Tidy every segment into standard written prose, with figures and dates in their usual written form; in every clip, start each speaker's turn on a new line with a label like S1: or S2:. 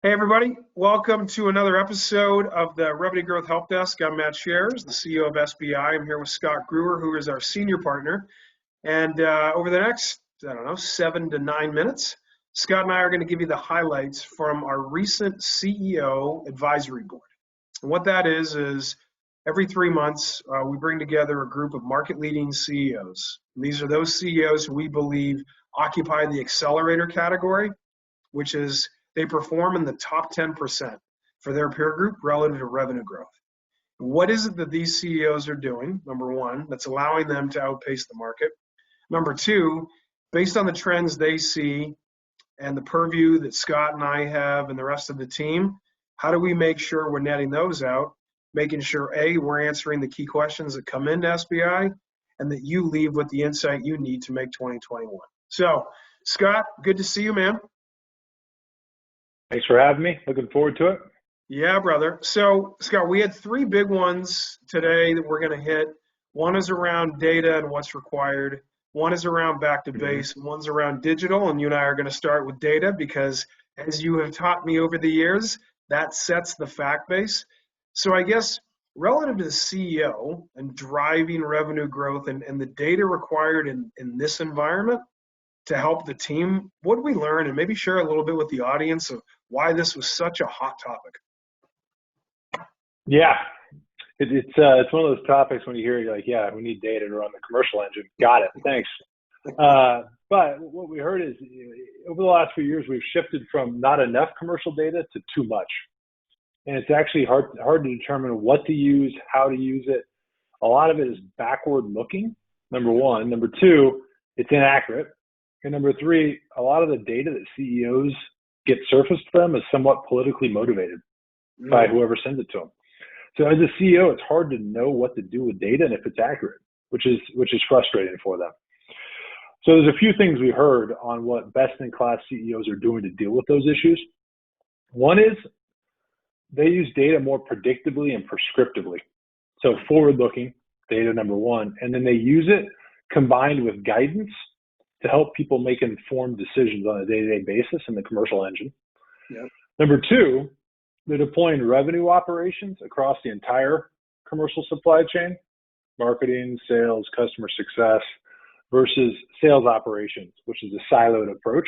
S1: Hey everybody, welcome to another episode of the Revenue Growth Help Desk. I'm Matt Shares, the CEO of SBI. I'm here with Scott Gruher, who is our senior partner. And over the next, 7 to 9 minutes, Scott and I are going to give you the highlights from our recent CEO advisory board. And what that is every 3 months, we bring together a group of market-leading CEOs. And these are those CEOs who we believe occupy the accelerator category, which is they perform in the top 10% for their peer group relative to revenue growth. What is it that these CEOs are doing, number one, that's allowing them to outpace the market? Number two, based on the trends they see and the purview that Scott and I have and the rest of the team, how do we make sure we're netting those out, making sure, A, we're answering the key questions that come into SBI, and that you leave with the insight you need to make 2021. So, Scott, good to see you, man.
S2: Thanks for having me. Looking forward to it.
S1: Yeah, brother. So, Scott, we had three big ones today that we're going to hit. One is around data and what's required. One is around back to base. And one's around digital. And you and I are going to start with data because, as you have taught me over the years, that sets the fact base. So I guess relative to the CEO and driving revenue growth and the data required in this environment to help the team, what did we learn? And maybe share a little bit with the audience of why this was such a hot topic.
S2: Yeah, it's one of those topics when you hear it, you're like, yeah, we need data to run the commercial engine. Got it. Thanks. But what we heard is over the last few years, we've shifted from not enough commercial data to too much. And it's actually hard to determine what to use, how to use it. A lot of it is backward looking, number one. Number two, it's inaccurate. And number three, a lot of the data that CEOs get surfaced to them is somewhat politically motivated by whoever sends it to them. So as a CEO, it's hard to know what to do with data and if it's accurate, which is frustrating for them. So there's a few things we heard on what best-in-class CEOs are doing to deal with those issues. One is they use data more predictably and prescriptively. So forward-looking data, number one, and then they use it combined with guidance to help people make informed decisions on a day-to-day basis in the commercial engine.
S1: Yep.
S2: Number two, they're deploying revenue operations across the entire commercial supply chain, marketing, sales, customer success, versus sales operations, which is a siloed approach.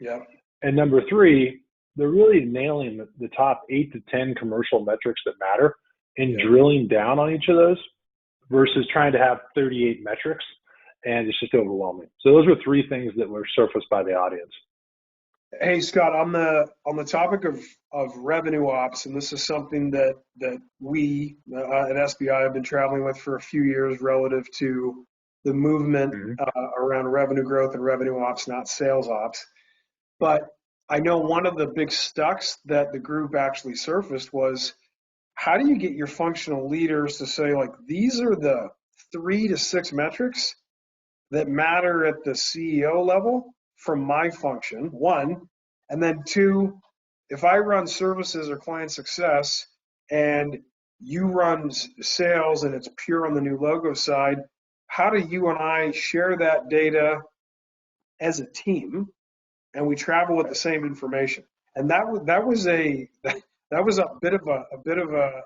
S1: Yep.
S2: And number three, they're really nailing the top 8 to 10 commercial metrics that matter and drilling down on each of those versus trying to have 38 metrics. And it's just overwhelming. So those were three things that were surfaced by the audience.
S1: Hey, Scott, on the topic of revenue ops, and this is something that we at SBI have been traveling with for a few years relative to the movement around revenue growth and revenue ops, not sales ops. But I know one of the big stucks that the group actually surfaced was, how do you get your functional leaders to say, like, these are the 3 to 6 metrics that matter at the CEO level from my function, one, and then two, if I run services or client success and you run sales and it's pure on the new logo side, how do you and I share that data as a team and we travel with the same information? And that was a bit of a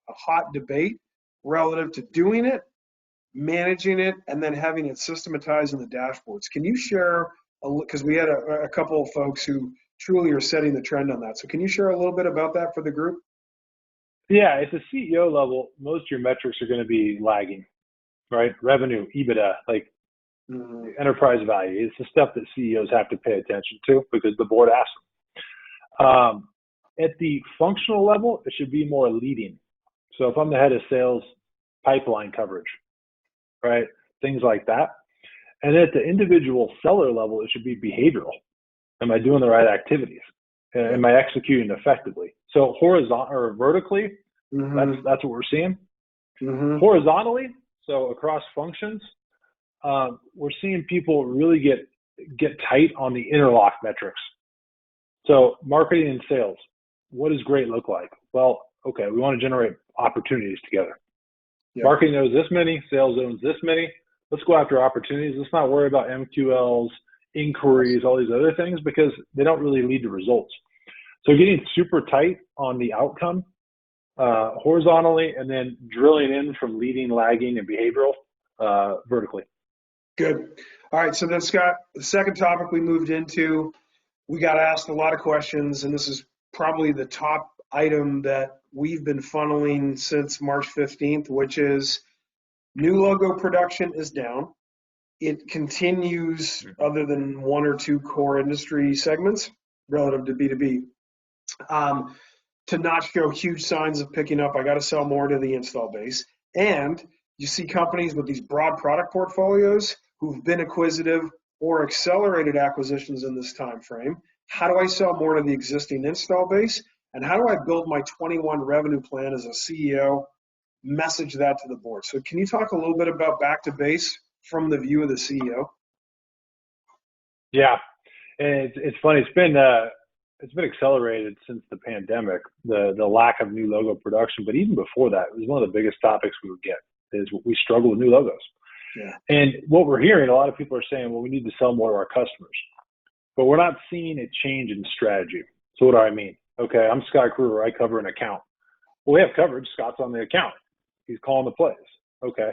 S1: hot debate relative to doing it, managing it, and then having it systematized in the dashboards. Can you share, because we had a couple of folks who truly are setting the trend on that. So can you share a little bit about that for the group?
S2: Yeah, at the CEO level, most of your metrics are going to be lagging, right? Revenue, EBITDA, like enterprise value. It's the stuff that CEOs have to pay attention to because the board asks them. At the functional level, it should be more leading. So if I'm the head of sales, pipeline coverage, right? Things like that. And at the individual seller level, it should be behavioral. Am I doing the right activities? Am I executing effectively? So horizontal or vertically, that's what we're seeing. Horizontally, so across functions, we're seeing people really get tight on the interlock metrics. So marketing and sales, what does great look like? Well, okay, we want to generate opportunities together. Yep. Marketing owns this many, sales owns this many. Let's go after opportunities. Let's not worry about MQLs, inquiries, all these other things because they don't really lead to results. So getting super tight on the outcome horizontally, and then drilling in from leading, lagging, and behavioral vertically.
S1: Good. All right. So then, Scott, the second topic we moved into, we got asked a lot of questions, and this is probably the top item that we've been funneling since March 15th, which is new logo production is down. It continues, other than one or two core industry segments relative to B2B, to not show huge signs of picking up. I got to sell more to the install base. And you see companies with these broad product portfolios who've been acquisitive or accelerated acquisitions in this time frame. How do I sell more to the existing install base? And how do I build my 21 revenue plan as a CEO, message that to the board? So can you talk a little bit about back to base from the view of the CEO?
S2: Yeah, and it's funny. It's been accelerated since the pandemic, the lack of new logo production. But even before that, it was one of the biggest topics we would get is we struggle with new logos.
S1: Yeah.
S2: And what we're hearing, a lot of people are saying, well, we need to sell more to our customers. But we're not seeing a change in strategy. So what do I mean? Okay, I'm Scott Gruher. I cover an account. Well, we have coverage. Scott's on the account. He's calling the plays. Okay.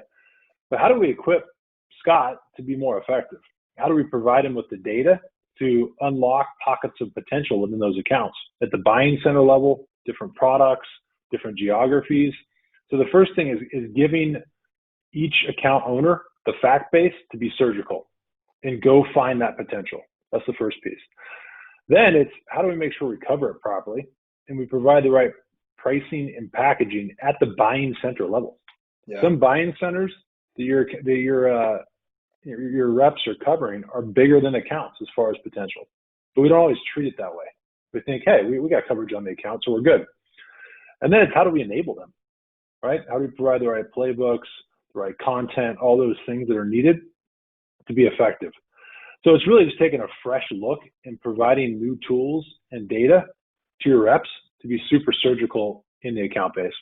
S2: But how do we equip Scott to be more effective? How do we provide him with the data to unlock pockets of potential within those accounts at the buying center level, different products, different geographies? So the first thing is giving each account owner the fact base to be surgical and go find that potential. That's the first piece. Then it's how do we make sure we cover it properly and we provide the right pricing and packaging at the buying center level. Yeah. Some buying centers that your reps are covering are bigger than accounts as far as potential, but we don't always treat it that way. We think, hey, we got coverage on the account, so we're good. And then it's how do we enable them, right? How do we provide the right playbooks, the right content, all those things that are needed to be effective? So it's really just taking a fresh look and providing new tools and data to your reps to be super surgical in the account base.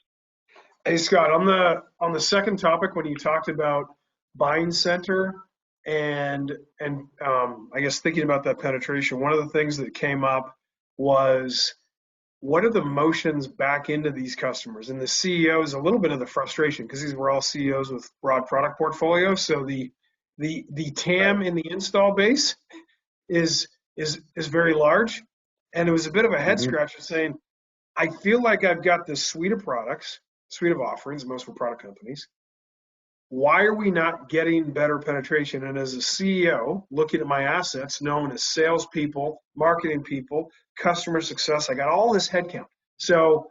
S1: Hey, Scott, on the second topic, when you talked about buying center and I guess thinking about that penetration, one of the things that came up was what are the motions back into these customers? And the CEO is a little bit of the frustration because these were all CEOs with broad product portfolios. So the TAM in the install base is very large, and it was a bit of a head scratcher saying, I feel like I've got this suite of products, suite of offerings, most for product companies. Why are we not getting better penetration? And as a CEO, looking at my assets, known as salespeople, marketing people, customer success, I got all this headcount. So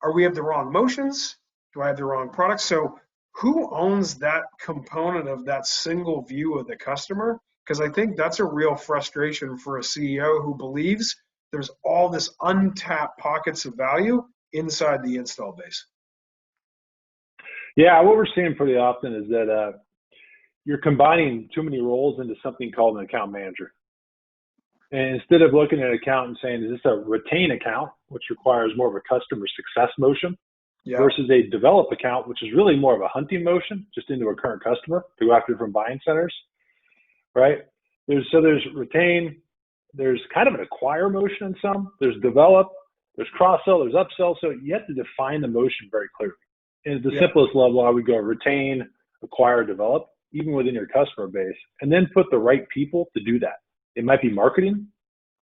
S1: are we have the wrong motions? Do I have the wrong products? So who owns that component of that single view of the customer? Because I think that's a real frustration for a CEO who believes there's all this untapped pockets of value inside the install base.
S2: Yeah, what we're seeing pretty often is that you're combining too many roles into something called an account manager. And instead of looking at an account and saying, is this a retain account, which requires more of a customer success motion, versus a develop account, which is really more of a hunting motion, just into a current customer to go after from buying centers, right? There's retain, there's kind of an acquire motion in some, there's develop, there's cross-sell, there's upsell. So you have to define the motion very clearly. And at the simplest level, I would go retain, acquire, develop, even within your customer base, and then put the right people to do that. It might be marketing,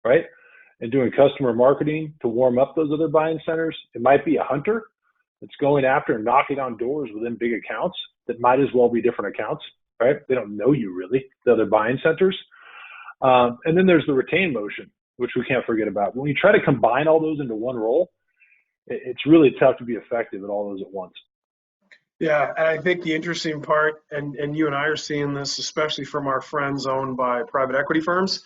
S2: right? And doing customer marketing to warm up those other buying centers. It might be a hunter that's going after and knocking on doors within big accounts that might as well be different accounts, right? They don't know you really, the other buying centers. And then there's the retain motion, which we can't forget about. When you try to combine all those into one role, it's really tough to be effective at all those at once.
S1: Yeah, and I think the interesting part, and you and I are seeing this, especially from our friends owned by private equity firms,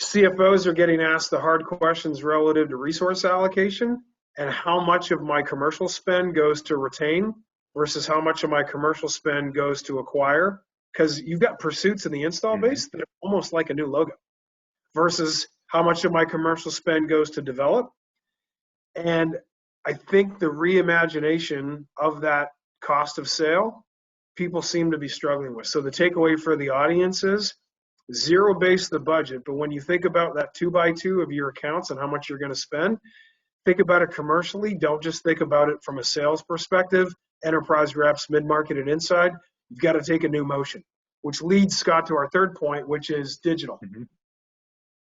S1: CFOs are getting asked the hard questions relative to resource allocation and how much of my commercial spend goes to retain versus how much of my commercial spend goes to acquire. Because you've got pursuits in the install base that are almost like a new logo versus how much of my commercial spend goes to develop. And I think the reimagination of that cost of sale, people seem to be struggling with. So the takeaway for the audience is zero base the budget. But when you think about that 2x2 of your accounts and how much you're going to spend, think about it commercially. Don't just think about it from a sales perspective, enterprise reps, mid-market and inside. You've got to take a new motion, which leads, Scott, to our third point, which is digital.
S2: Mm-hmm.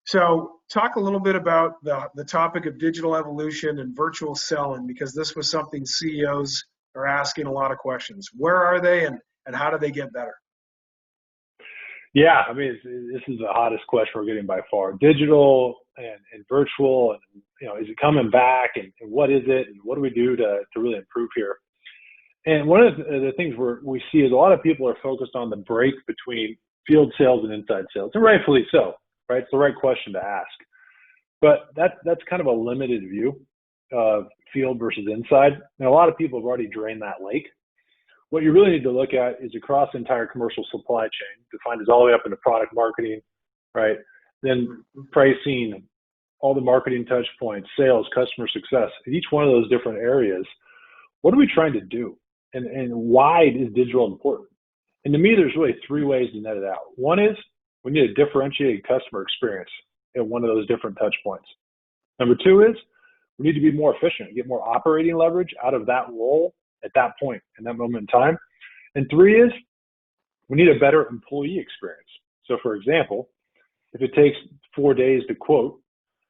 S1: So talk a little bit about the topic of digital evolution and virtual selling, because this was something CEOs are asking a lot of questions. Where are they, and how do they get better?
S2: Yeah, I mean, this is the hottest question we're getting by far. Digital and virtual, and is it coming back, and what is it, and what do we do to really improve here? And one of the things we see is a lot of people are focused on the break between field sales and inside sales, and rightfully so, right? It's the right question to ask. But that's kind of a limited view of field versus inside. And a lot of people have already drained that lake. What you really need to look at is across the entire commercial supply chain, defined as all the way up into product marketing, right? Then pricing, all the marketing touch points, sales, customer success, in each one of those different areas. What are we trying to do? And why is digital important? And to me, there's really three ways to net it out. One is we need a differentiated customer experience at one of those different touch points. Number two is we need to be more efficient, get more operating leverage out of that role at that point, in that moment in time. And three is we need a better employee experience. So for example, if it takes 4 days to quote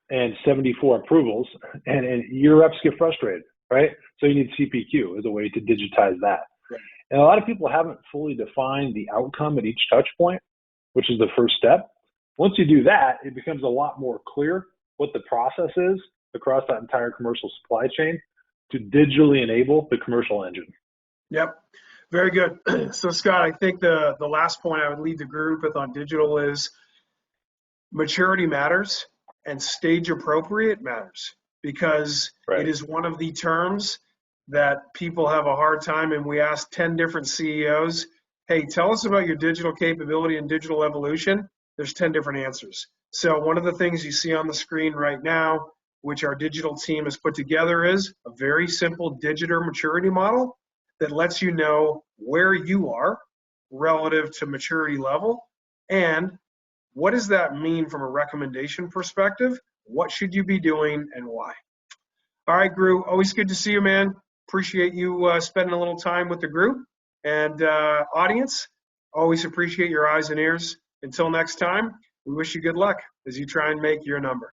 S2: and 74 approvals, and your reps get frustrated, right? So you need CPQ as a way to digitize that.
S1: Right.
S2: And a lot of people haven't fully defined the outcome at each touch point, which is the first step. Once you do that, it becomes a lot more clear what the process is across that entire commercial supply chain to digitally enable the commercial engine.
S1: Yep. Very good. So Scott, I think the last point I would leave the group with on digital is maturity matters and stage appropriate matters, because
S2: Right.
S1: It is one of the terms that people have a hard time. And we asked 10 different CEOs, hey, tell us about your digital capability and digital evolution. There's 10 different answers. So one of the things you see on the screen right now, which our digital team has put together, is a very simple digital maturity model that lets you know where you are relative to maturity level, and what does that mean from a recommendation perspective? What should you be doing and why? All right, Gru, always good to see you, man. Appreciate you spending a little time with the group. And audience, always appreciate your eyes and ears. Until next time, we wish you good luck as you try and make your number.